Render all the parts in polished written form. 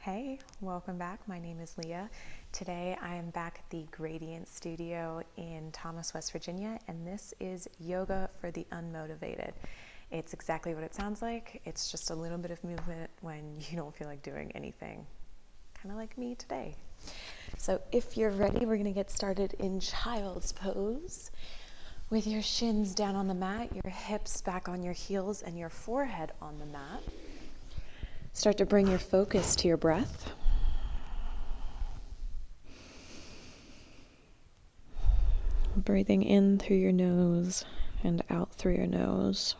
Hey, welcome back. My name is Leah. Today I am back at the Gradient Studio in Thomas, West Virginia, and this is Yoga for the Unmotivated. It's exactly what it sounds like. It's just a little bit of movement when you don't feel like doing anything. Kind of like me today. So if you're ready, we're going to get started in child's pose with your shins down on the mat, your hips back on your heels, and your forehead on the mat. Start to bring your focus to your breath. Breathing in through your nose and out through your nose.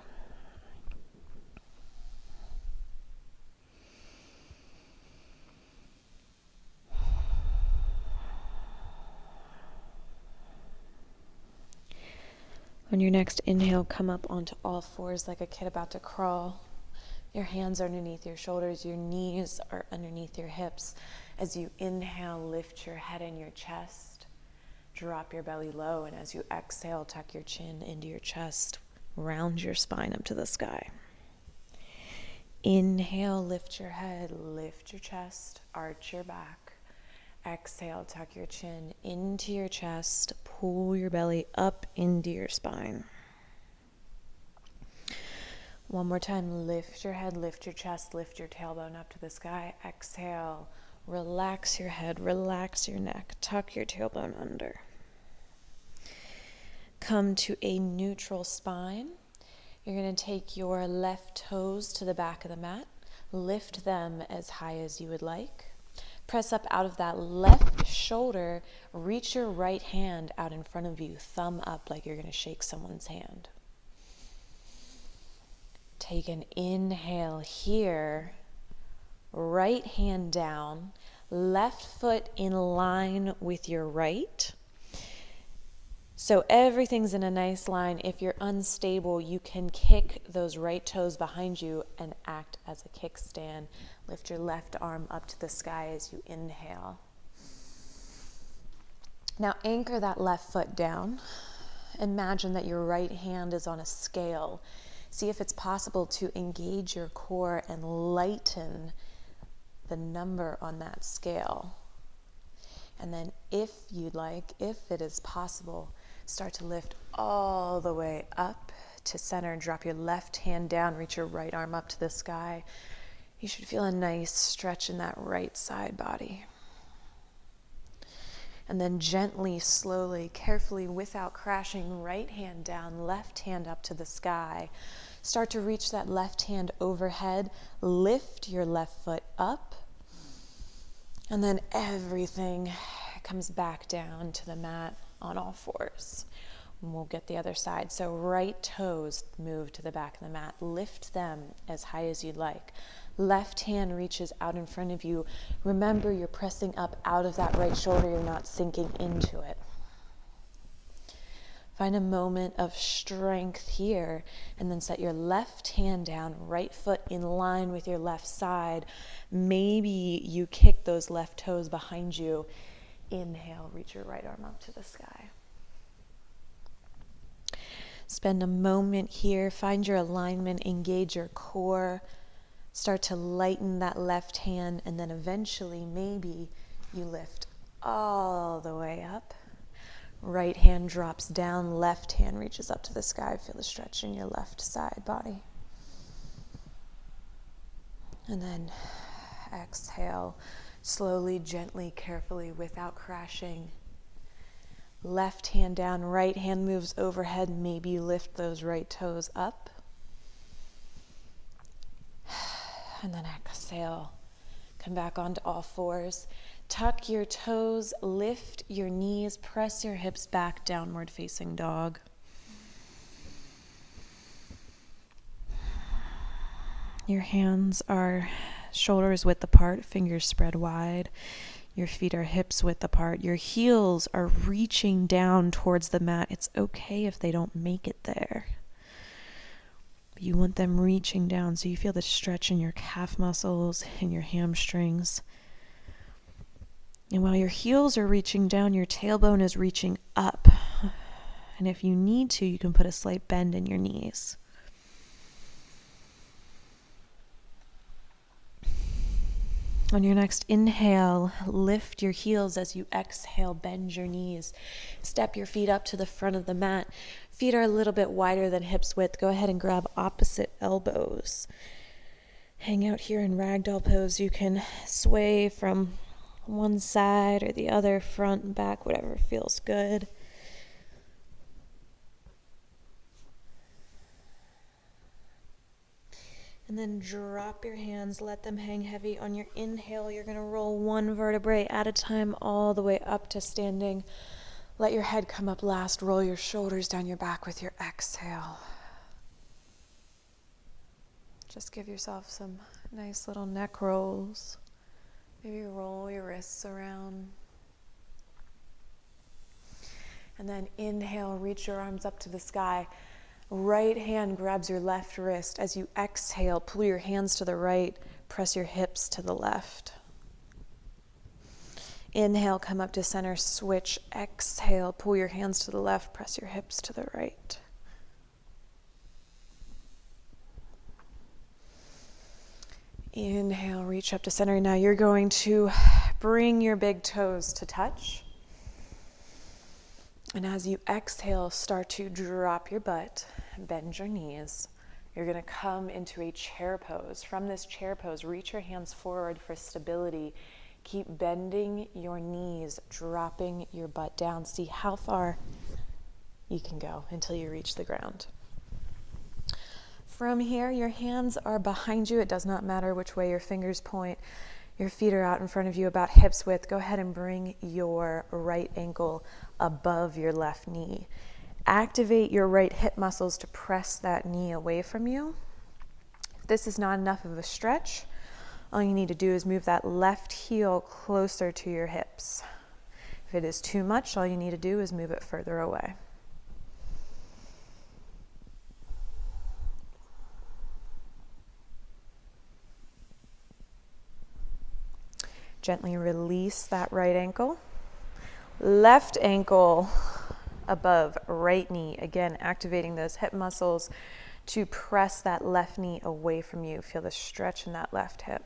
On your next inhale, come up onto all fours like a kid about to crawl. Your hands are underneath your shoulders, your knees are underneath your hips. As you inhale, lift your head and your chest. Drop your belly low, and as you exhale, tuck your chin into your chest. Round your spine up to the sky. Inhale, lift your head, lift your chest, arch your back. Exhale, tuck your chin into your chest, pull your belly up into your spine. One more time, lift your head, lift your chest, lift your tailbone up to the sky. Exhale, relax your head, relax your neck, tuck your tailbone under. Come to a neutral spine. You're going to take your left toes to the back of the mat. Lift them as high as you would like. Press up out of that left shoulder. Reach your right hand out in front of you, thumb up like you're going to shake someone's hand. Take an inhale here. Right hand down. Left foot in line with your right. So everything's in a nice line. If you're unstable, you can kick those right toes behind you and act as a kickstand. Lift your left arm up to the sky as you inhale. Now anchor that left foot down. Imagine that your right hand is on a scale. See if it's possible to engage your core and lighten the number on that scale. And then if you'd like, if it is possible, start to lift all the way up to center. Drop your left hand down, reach your right arm up to the sky. You should feel a nice stretch in that right side body. And then gently, slowly, carefully, without crashing, right hand down, left hand up to the sky. Start to reach that left hand overhead. Lift your left foot up. And then everything comes back down to the mat on all fours. And we'll get the other side. So right toes move to the back of the mat. Lift them as high as you'd like. Left hand reaches out in front of you. Remember, you're pressing up out of that right shoulder. You're not sinking into it. Find a moment of strength here, and then set your left hand down, right foot in line with your left side. Maybe you kick those left toes behind you. Inhale, reach your right arm up to the sky. Spend a moment here, find your alignment, engage your core. Start to lighten that left hand, and then eventually maybe you lift all the way up. Right hand drops down, left hand reaches up to the sky. Feel the stretch in your left side body. And then exhale, slowly, gently, carefully, without crashing. Left hand down, right hand moves overhead. Maybe you lift those right toes up. And then exhale, come back onto all fours. Tuck your toes, lift your knees, press your hips back, downward facing dog. Your hands are shoulders width apart, fingers spread wide. Your feet are hips width apart. Your heels are reaching down towards the mat. It's okay if they don't make it there. You want them reaching down so you feel the stretch in your calf muscles and your hamstrings. And while your heels are reaching down, your tailbone is reaching up. And if you need to, you can put a slight bend in your knees. On your next inhale, lift your heels. As you exhale, bend your knees. Step your feet up to the front of the mat. Feet are a little bit wider than hips width. Go ahead and grab opposite elbows. Hang out here in ragdoll pose. You can sway from one side or the other, front and back, whatever feels good. And then drop your hands, let them hang heavy. On your inhale, you're going to roll one vertebrae at a time all the way up to standing. Let your head come up last. Roll your shoulders down your back with your exhale. Just give yourself some nice little neck rolls. Maybe roll your wrists around. And then inhale, reach your arms up to the sky. Right hand grabs your left wrist. As you exhale, pull your hands to the right, press your hips to the left. Inhale, come up to center, switch. Exhale, pull your hands to the left, press your hips to the right. Inhale, reach up to center. Now you're going to bring your big toes to touch. And as you exhale, start to drop your butt, bend your knees. You're going to come into a chair pose. From this chair pose, reach your hands forward for stability. Keep bending your knees, dropping your butt down. See how far you can go until you reach the ground. From here, your hands are behind you. It does not matter which way your fingers point. Your feet are out in front of you about hips width. Go ahead and bring your right ankle above your left knee. Activate your right hip muscles to press that knee away from you. If this is not enough of a stretch, all you need to do is move that left heel closer to your hips. If it is too much, all you need to do is move it further away. Gently release that right ankle. Left ankle above right knee. Again, activating those hip muscles to press that left knee away from you. Feel the stretch in that left hip.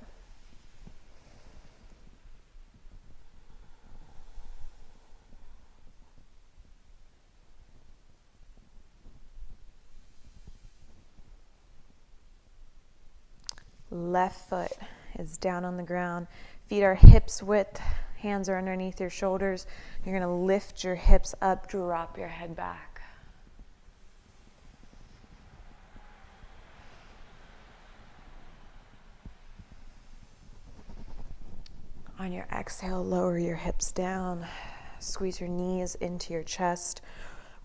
Left foot is down on the ground. Feet are hips width. Hands are underneath your shoulders. You're going to lift your hips up, drop your head back. On your exhale, lower your hips down. Squeeze your knees into your chest.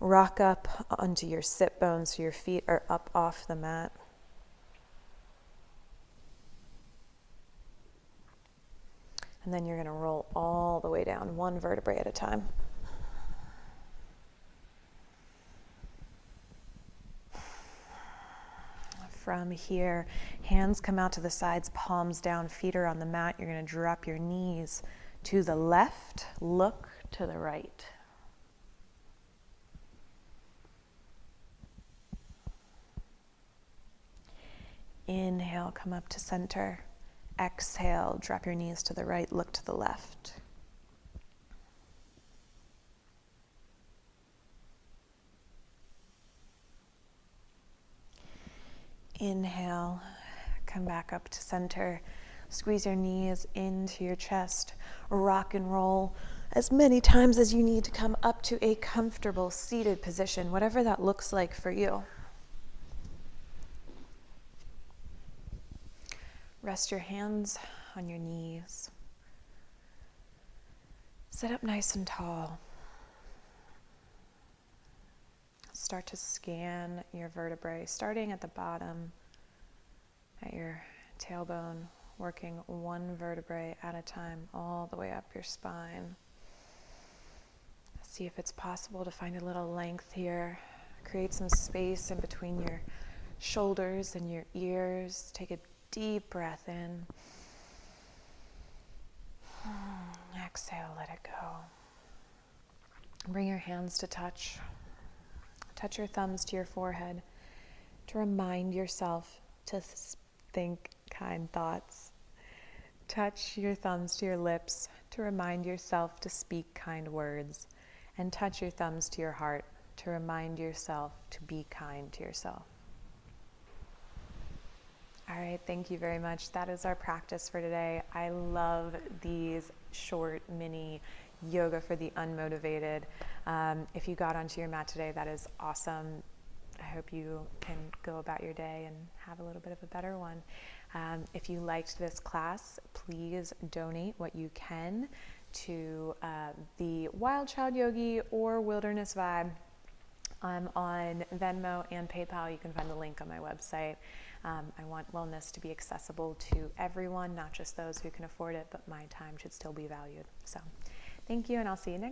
Rock up onto your sit bones so your feet are up off the mat. And then you're going to roll all the way down, one vertebrae at a time. From here, hands come out to the sides, palms down, feet are on the mat. You're going to drop your knees to the left, look to the right. Inhale, come up to center. Exhale, drop your knees to the right, look to the left. Inhale, come back up to center. Squeeze your knees into your chest. Rock and roll as many times as you need to come up to a comfortable seated position, whatever that looks like for you. Rest your hands on your knees. Sit up nice and tall. Start to scan your vertebrae, starting at the bottom, at your tailbone, working one vertebrae at a time, all the way up your spine. See if it's possible to find a little length here. Create some space in between your shoulders and your ears. Take a deep breath in. Exhale, let it go. Bring your hands to touch. Touch your thumbs to your forehead to remind yourself to think kind thoughts. Touch your thumbs to your lips to remind yourself to speak kind words, and touch your thumbs to your heart to remind yourself to be kind to yourself. All right, thank you very much. That is our practice for today. I love these short mini yoga for the unmotivated. If you got onto your mat today, that is awesome. I hope you can go about your day and have a little bit of a better one. If you liked this class, please donate what you can to the Wild Child Yogi or Wilderness Vibe. I'm on Venmo and PayPal. You can find the link on my website. I want wellness to be accessible to everyone, not just those who can afford it, but my time should still be valued. So thank you, and I'll see you next time.